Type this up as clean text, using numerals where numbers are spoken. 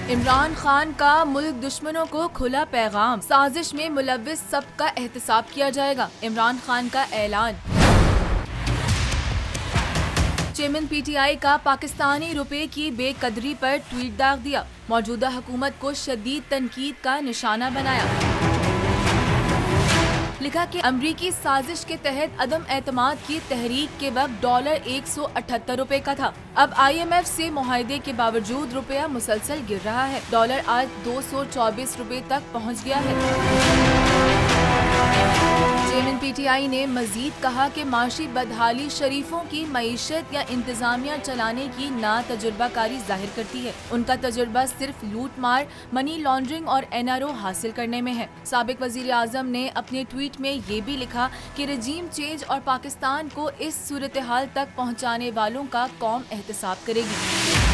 इमरान खान का मुल्क दुश्मनों को खुला पैगाम, साजिश में मुलव्विस सबका एहतसाब किया जाएगा, इमरान खान का ऐलान। चेयरमैन पीटीआई का पाकिस्तानी रुपए की बेकदरी पर ट्वीट दाग दिया, मौजूदा हुकूमत को शदीद तनकीद का निशाना बनाया। लिखा कि अमरीकी साजिश के तहत अदम एतमाद की तहरीक के वक्त डॉलर 178 रुपए का था। अब IMF से मुआहदे के बावजूद रुपया मुसलसल गिर रहा है। डॉलर आज 224 रुपए तक पहुंच गया है। चेयरमैन पीटीआई ने मजीद कहा कि माशी बदहाली शरीफों की मईशत या इंतजामिया चलाने की ना तजुर्बाकारी जाहिर करती है। उनका तजुर्बा सिर्फ लूट मार, मनी लॉन्ड्रिंग और NRO हासिल करने में है। साबिक वजीर आजम ने अपने ट्वीट में ये भी लिखा कि रजीम चेंज और पाकिस्तान को इस सूरत हाल तक पहुँचाने वालों का कौम एहतसाब करेगी।